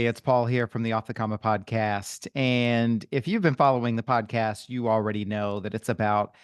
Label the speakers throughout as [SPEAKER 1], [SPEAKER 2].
[SPEAKER 1] Hey, it's Paul here from the Off the Comma podcast. And if you've been following the podcast, you already know that it's about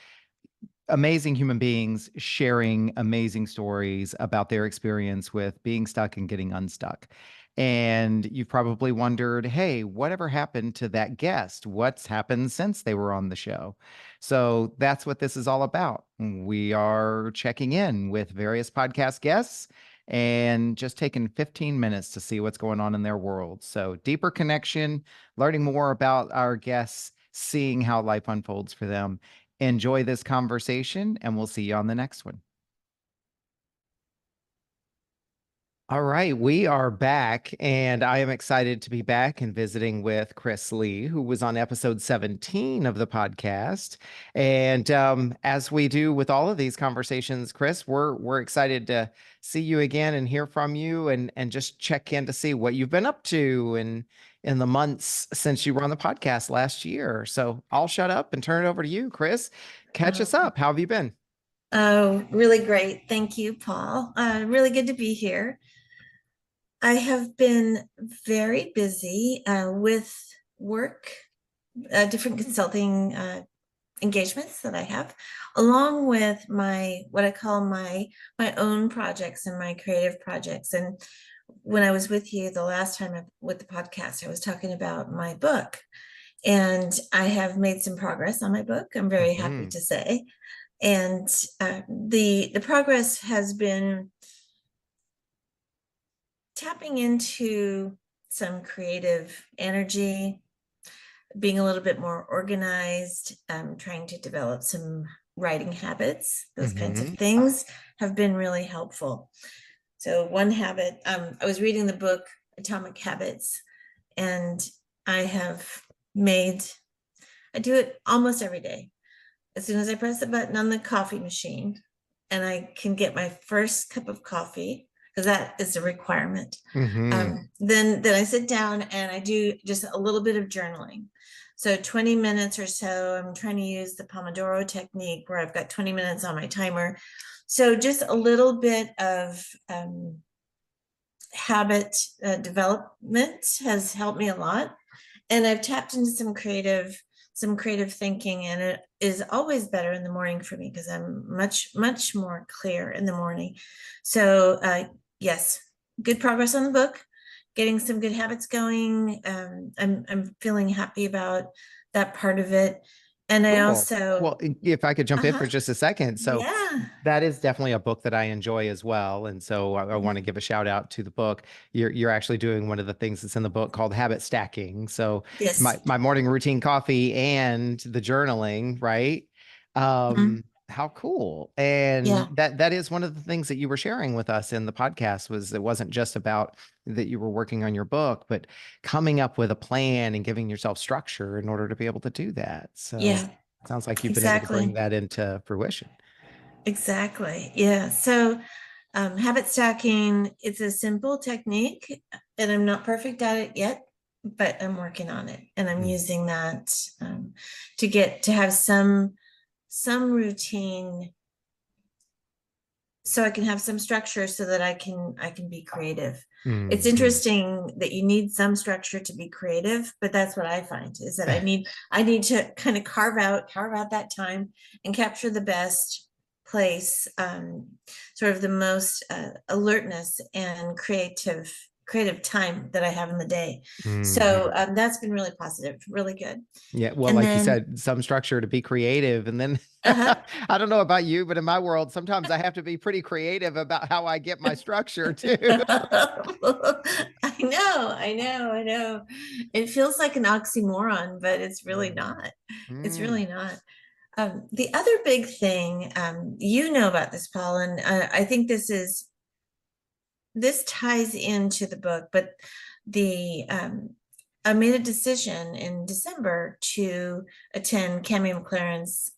[SPEAKER 1] amazing human beings sharing amazing stories about their experience with being stuck and getting unstuck. And you've probably wondered, hey, whatever happened to that guest? What's happened since they were on the show? So that's what this is all about. We are checking in with various podcast guests and just taking 15 minutes to see what's going on in their world. So, deeper connection, learning more about our guests, seeing how life unfolds for them. Enjoy this conversation, and we'll see you on the next one. All right, we are back, and I am excited to be back and visiting with Kris Lee, who was on episode 17 of the podcast. And as we do with all of these conversations, Kris, we're excited to see you again and hear from you, and just check in to see what you've been up to in the months since you were on the podcast last year. So I'll shut up and turn it over to you, Kris. Catch us
[SPEAKER 2] Oh,
[SPEAKER 1] up. How have you been?
[SPEAKER 2] oh, really great. Thank you, Paul. Really good to be here. I have been very busy with work, different consulting engagements that I have, along with my what I call my own projects and my creative projects. And when I was with you the last time with the podcast, I was talking about my book, and I have made some progress on my book. I'm very happy
[SPEAKER 1] Mhm.
[SPEAKER 2] to say. And the progress has been tapping into some creative energy, being a little bit more organized, trying to develop some writing habits. Those kinds of
[SPEAKER 1] Mhm.
[SPEAKER 2] things have been really helpful. So one habit, I was reading the book Atomic Habits, and I have made, I do it almost every day. As soon as I press the button on the coffee machine and I can get my first cup of coffee, because that is a requirement,
[SPEAKER 1] Mhm.
[SPEAKER 2] then I sit down and I do just a little bit of journaling. So 20 minutes or so, I'm trying to use the Pomodoro technique where I've got 20 minutes on my timer. So just a little bit of habit development has helped me a lot, and I've tapped into some creative thinking, and it is always better in the morning for me because I'm much more clear in the morning. So yes, good progress on the book, getting some good habits going. I'm feeling happy about that part of it, and I
[SPEAKER 1] Cool.
[SPEAKER 2] also
[SPEAKER 1] Well, if I could jump in for
[SPEAKER 2] uh-huh,
[SPEAKER 1] just a second. So
[SPEAKER 2] yeah.
[SPEAKER 1] that is definitely a book that I enjoy as well. And so I want to
[SPEAKER 2] Mhm.
[SPEAKER 1] give a shout out to the book. You're actually doing one of the things that's in the book called habit stacking. So my
[SPEAKER 2] Yes.
[SPEAKER 1] my morning routine coffee and the journaling, right?
[SPEAKER 2] Mhm.
[SPEAKER 1] How cool. And
[SPEAKER 2] Yeah.
[SPEAKER 1] that is one of the things that you were sharing with us in the podcast was it wasn't just about that you were working on your book, but coming up with a plan and giving yourself structure in order to be able to do that. So
[SPEAKER 2] Yeah,
[SPEAKER 1] sounds like you've been able to bring
[SPEAKER 2] exactly.
[SPEAKER 1] that into fruition.
[SPEAKER 2] Exactly. Yeah. So, habit stacking, it's a simple technique, and I'm not perfect at it yet, but I'm working on it, and I'm
[SPEAKER 1] Mm.
[SPEAKER 2] using that to get to have some routine, so I can have some structure so that I can be creative. It's
[SPEAKER 1] Mhm.
[SPEAKER 2] interesting that you need some structure to be creative, but that's what I find is that I need to kind of carve out that time and capture the best place, sort of the most alertness and creative time that I have in the day. So
[SPEAKER 1] Mhm.
[SPEAKER 2] that's been really positive, really good.
[SPEAKER 1] Yeah, well,
[SPEAKER 2] And
[SPEAKER 1] like you
[SPEAKER 2] then
[SPEAKER 1] said, some structure to be creative. And then
[SPEAKER 2] uh-huh.
[SPEAKER 1] I don't know about you, but in my world, sometimes I have to be pretty creative about how I get my structure too.
[SPEAKER 2] I know. It feels like an oxymoron, but it's really
[SPEAKER 1] Mm.
[SPEAKER 2] not. It's
[SPEAKER 1] Mm.
[SPEAKER 2] really not. The other big thing, you know about this, Paul, and I think this ties into the book, but the I made a decision in December to attend Cami McLaren's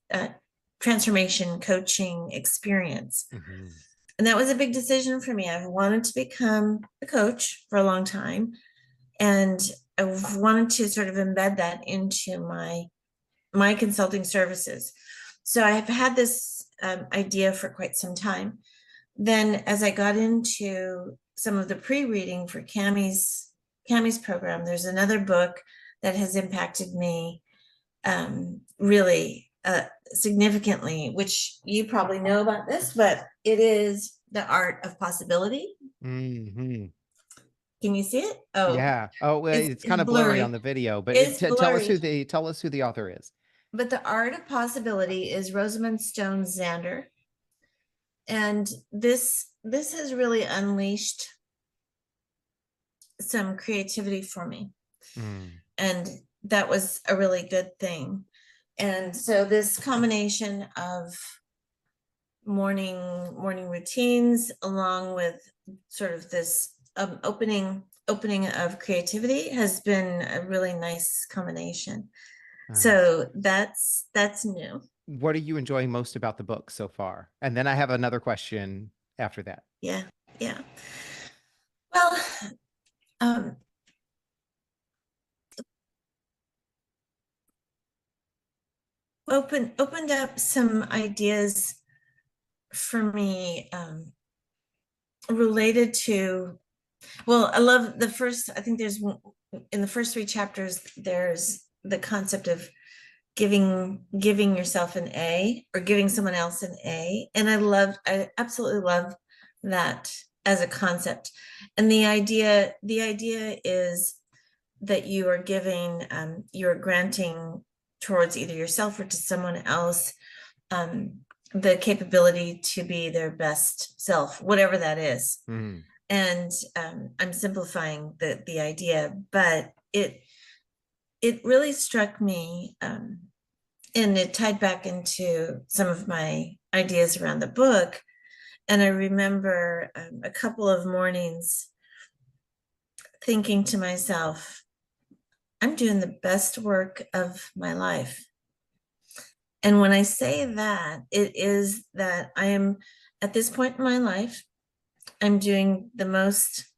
[SPEAKER 2] transformation coaching experience.
[SPEAKER 1] Mhm.
[SPEAKER 2] And that was a big decision for me. I've wanted to become a coach for a long time, and I've wanted to sort of embed that into my consulting services. So I've had this idea for quite some time. Then, as I got into some of the pre-reading for Cami's Cammie's program, there's another book that has impacted me really significantly, which you probably know about this, but it is The Art of Possibility.
[SPEAKER 1] Hmm.
[SPEAKER 2] Can you see it? Oh,
[SPEAKER 1] Yeah. Oh, well, it's
[SPEAKER 2] it's
[SPEAKER 1] kind of blurry on
[SPEAKER 2] blurry.
[SPEAKER 1] the video, but
[SPEAKER 2] It's blurry.
[SPEAKER 1] tell us who the author is.
[SPEAKER 2] But The Art of Possibility is Rosamund Stone Zander. And this has really unleashed some creativity for me.
[SPEAKER 1] Mm.
[SPEAKER 2] And that was a really good thing. And so this combination of morning routines along with sort of this opening of creativity has been a really nice combination.
[SPEAKER 1] Nice.
[SPEAKER 2] So that's new.
[SPEAKER 1] What are you enjoying most about the book so far? And then I have another question after that.
[SPEAKER 2] Yeah, yeah. Well, um, opened up some ideas for me related to, well, I love the first, I think there's in the first three chapters, there's the concept of giving yourself an A or giving someone else an A. And I absolutely love that as a concept. And the idea is that you are giving, you're granting towards either yourself or to someone else um, the capability to be their best self, whatever that is.
[SPEAKER 1] Mm.
[SPEAKER 2] And I'm simplifying the idea, but it really struck me, and it tied back into some of my ideas around the book. And I remember a couple of mornings thinking to myself, I'm doing the best work of my life. And when I say that, it is that I am at this point in my life, I'm doing the most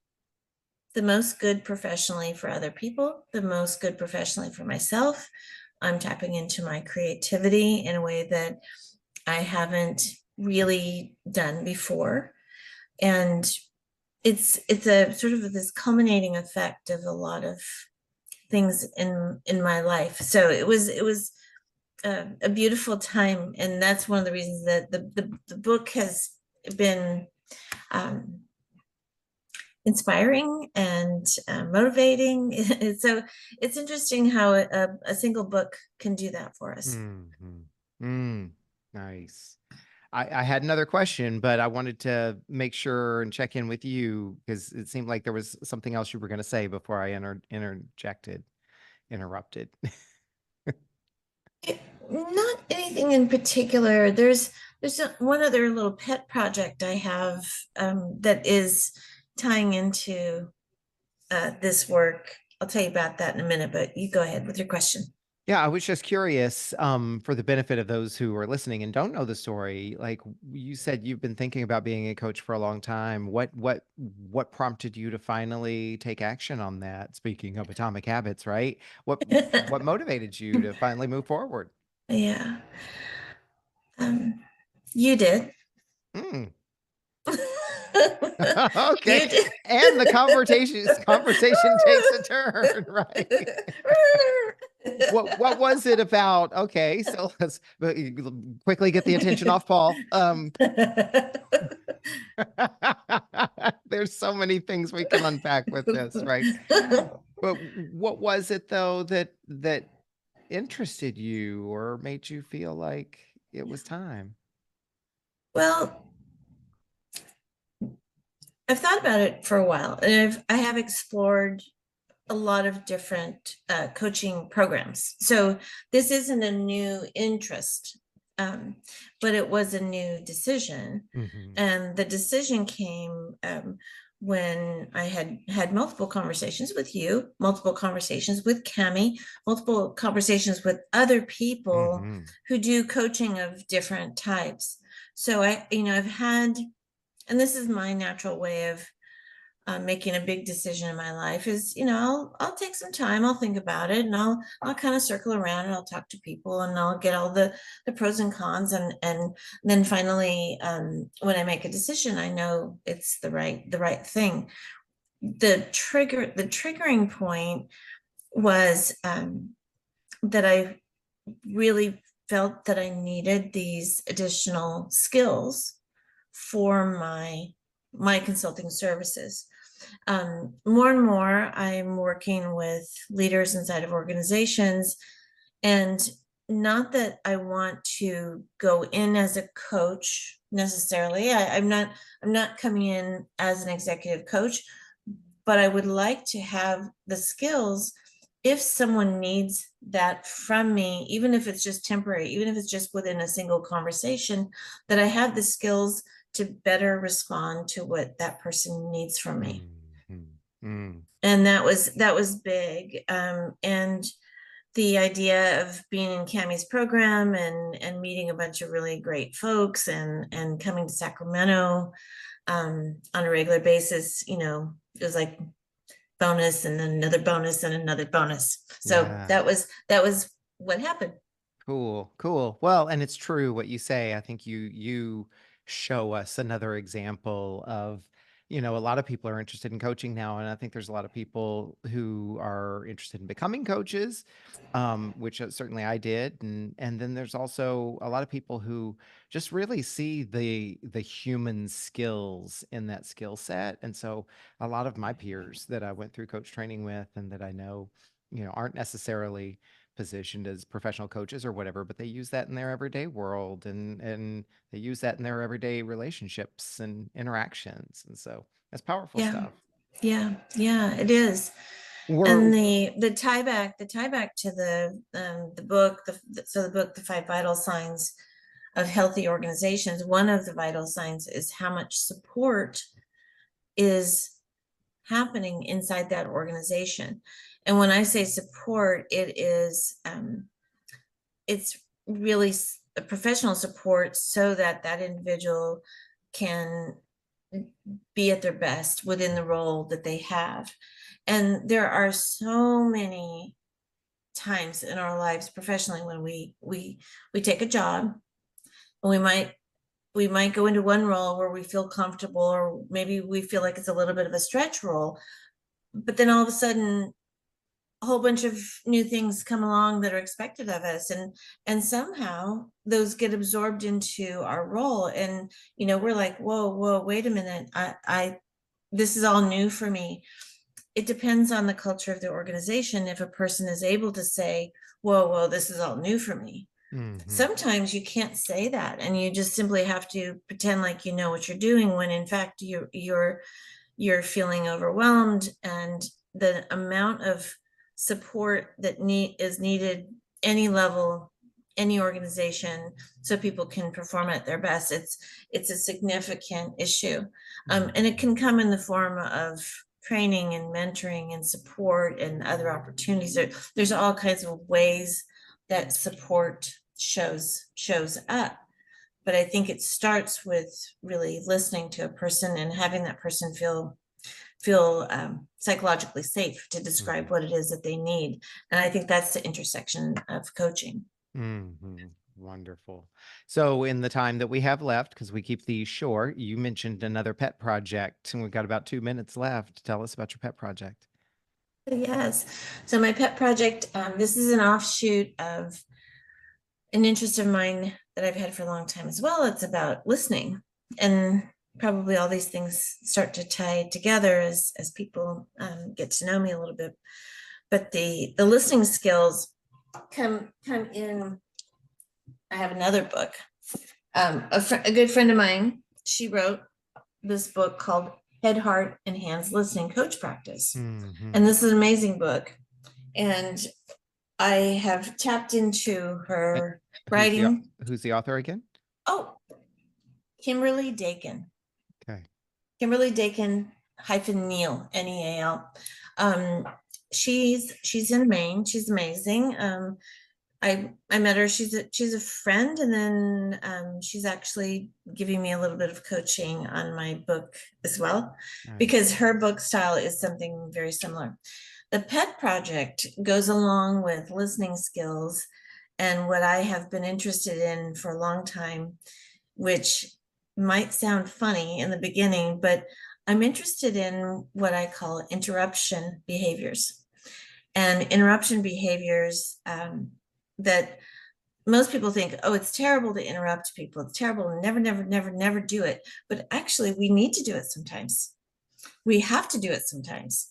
[SPEAKER 2] good professionally for other people, the most good professionally for myself. I'm tapping into my creativity in a way that I haven't really done before. And it's a sort of this culminating effect of a lot of things in my life. So it was a beautiful time, and that's one of the reasons that the book has been um, inspiring and motivating. So it's interesting how a single book can do that for us.
[SPEAKER 1] Mm-hmm. Mm. Nice. I had another question, but I wanted to make sure and check in with you because it seemed like there was something else you were going to say before I interrupted.
[SPEAKER 2] Not anything in particular. There's one other little pet project I have that is tying into this work. I'll tell you about that in a minute, but you go ahead with your question.
[SPEAKER 1] Yeah, I was just curious, for the benefit of those who are listening and don't know the story, like you said, you've been thinking about being a coach for a long time. What prompted you to finally take action on that? Speaking of atomic habits, right? What motivated you to finally move forward?
[SPEAKER 2] Yeah, um, you did.
[SPEAKER 1] Mm.
[SPEAKER 2] You
[SPEAKER 1] Okay.
[SPEAKER 2] did.
[SPEAKER 1] And the conversation takes a turn, right? What was it about? Okay, so let's quickly get the attention off Paul. There's so many things we can unpack with this, right? But what was it though that interested you or made you feel like it was time?
[SPEAKER 2] Well, I've thought about it for a while, and I have explored a lot of different coaching programs. So this isn't a new interest, but it was a new decision.
[SPEAKER 1] Hmm.
[SPEAKER 2] And the decision came when I had multiple conversations with you, multiple conversations with Cammie, multiple conversations with other people
[SPEAKER 1] Hmm.
[SPEAKER 2] who do coaching of different types. So I've had, and this is my natural way of making a big decision in my life is, I'll take some time, I'll think about it, and I'll kind of circle around and I'll talk to people and I'll get all the pros and cons, and then finally when I make a decision, I know it's the right thing. the triggering point was that I really felt that I needed these additional skills for my consulting services. More and more, I'm working with leaders inside of organizations, and not that I want to go in as a coach necessarily. I'm not coming in as an executive coach, but I would like to have the skills if someone needs that from me, even if it's just temporary, even if it's just within a single conversation, that I have the skills to better respond to what that person needs from me.
[SPEAKER 1] Mm.
[SPEAKER 2] And that was big. And the idea of being in Cammie's program and meeting a bunch of really great folks and coming to Sacramento on a regular basis, it was like bonus and then another bonus and another bonus. So
[SPEAKER 1] Yeah.
[SPEAKER 2] that was what happened.
[SPEAKER 1] Cool, cool. Well, and it's true what you say. I think you show us another example of, a lot of people are interested in coaching now, and I think there's a lot of people who are interested in becoming coaches, which certainly I did, and then there's also a lot of people who just really see the human skills in that skill set, and so a lot of my peers that I went through coach training with and that I know, aren't necessarily positioned as professional coaches or whatever, but they use that in their everyday world and they use that in their everyday relationships and interactions. And so that's powerful
[SPEAKER 2] Yeah,
[SPEAKER 1] stuff.
[SPEAKER 2] yeah, it is.
[SPEAKER 1] We're
[SPEAKER 2] And the tie back to the book, the book, The Five Vital Signs of Healthy Organizations. One of the vital signs is how much support is happening inside that organization. And when I say support, it's really a professional support so that that individual can be at their best within the role that they have. And there are so many times in our lives professionally when we take a job and we might go into one role where we feel comfortable, or maybe we feel like it's a little bit of a stretch role, but then all of a sudden a whole bunch of new things come along that are expected of us, and somehow those get absorbed into our role, and we're like, whoa, wait a minute, I this is all new for me. It depends on the culture of the organization if a person is able to say, whoa, this is all new for me.
[SPEAKER 1] Mhm.
[SPEAKER 2] Sometimes you can't say that, and you just simply have to pretend like you know what you're doing, when in fact you're feeling overwhelmed, and the amount of support that is needed, any level, any organization, so people can perform at their best, it's a significant issue. And it can
[SPEAKER 1] Mhm.
[SPEAKER 2] come in the form of training and mentoring and support and other opportunities. There's all kinds of ways that support shows up, but I think it starts with really listening to a person and having that person feel psychologically safe to describe
[SPEAKER 1] Mhm.
[SPEAKER 2] what it is that they need. And I think that's the intersection of coaching.
[SPEAKER 1] Mhm. Wonderful. So in the time that we have left, because we keep these short, you mentioned another pet project, and we've got about 2 minutes left. Tell us about your pet project.
[SPEAKER 2] Yes. So my pet project, this is an offshoot of an interest of mine that I've had for a long time as well. It's about listening, and probably all these things start to tie together as people get to know me a little bit. But the listening skills come in. I have another book. A good friend of mine, she wrote this book called Head, Heart, and Hands Listening Coach Practice. And
[SPEAKER 1] Mhm.
[SPEAKER 2] this is an amazing book. And I have tapped into
[SPEAKER 1] Eh,
[SPEAKER 2] her
[SPEAKER 1] Who's the
[SPEAKER 2] writing.
[SPEAKER 1] who's the author again?
[SPEAKER 2] Oh, Kimberly Dakin.
[SPEAKER 1] Okay.
[SPEAKER 2] Kimberly Dakin hyphen Neal, Neal. Um, she's in Maine. She's amazing. I met her. She's a friend, and then she's actually giving me a little bit of coaching on my book as well, because
[SPEAKER 1] Nice.
[SPEAKER 2] her book style is something very similar. The pet project goes along with listening skills and what I have been interested in for a long time, which might sound funny in the beginning, but I'm interested in what I call interruption behaviors. And interruption behaviors that most people think, oh, it's terrible to interrupt people. It's terrible. Never, never, never, never do it. But actually, we need to do it sometimes. We have to do it sometimes.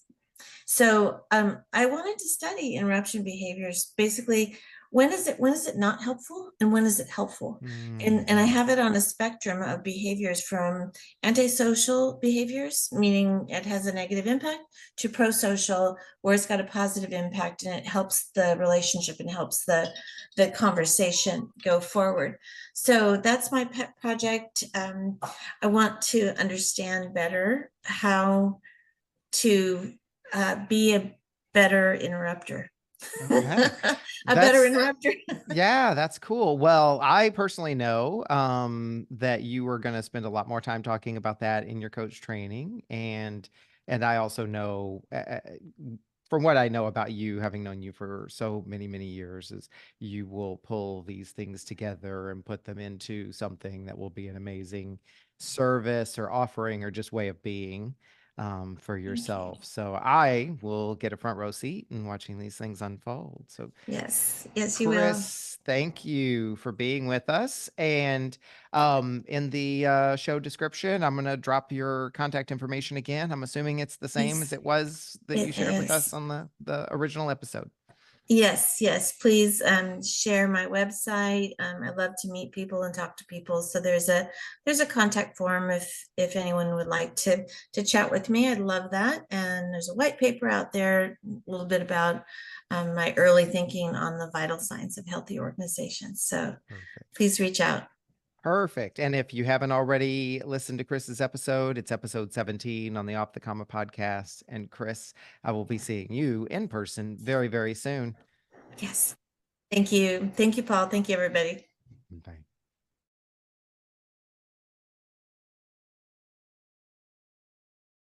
[SPEAKER 2] So I wanted to study interruption behaviors. Basically, when is it not helpful and when is it helpful? And I have it on a spectrum of behaviors from antisocial behaviors, meaning it has a negative impact, to pro-social, where it's got a positive impact and it helps the relationship and helps the conversation go forward. So that's my pet project. I want to understand better how to be a better interrupter.
[SPEAKER 1] Okay.
[SPEAKER 2] A better
[SPEAKER 1] That's
[SPEAKER 2] interrupter.
[SPEAKER 1] Yeah, that's cool. Well, I personally know that you were going to spend a lot more time talking about that in your coach training, and I also know from what I know about you, having known you for so many, many years, is you will pull these things together and put them into something that will be an amazing service or offering or just way of being for
[SPEAKER 2] Thank you.
[SPEAKER 1] yourself. So I will get a front row seat in watching these things unfold. So
[SPEAKER 2] Yes, yes, you will.
[SPEAKER 1] Kris, thank you for being with us. And in the show description, I'm going to drop your contact information again. I'm assuming it's the same as
[SPEAKER 2] Yes,
[SPEAKER 1] it was that you
[SPEAKER 2] it
[SPEAKER 1] shared with us
[SPEAKER 2] is.
[SPEAKER 1] on the original episode.
[SPEAKER 2] Yes, yes, please share my website. I love to meet people and talk to people. So there's a contact form if anyone would like to chat with me. I'd love that. And there's a white paper out there, a little bit about my early thinking on the vital signs of healthy organizations. So
[SPEAKER 1] Perfect.
[SPEAKER 2] please reach out.
[SPEAKER 1] Perfect. And if you haven't already listened to Kris's episode, it's episode 17 on the Off the Comma podcast. And Kris, I will be seeing you in person very, very soon.
[SPEAKER 2] Yes. Thank you. Thank you, Paul. Thank you, everybody.
[SPEAKER 1] Bye.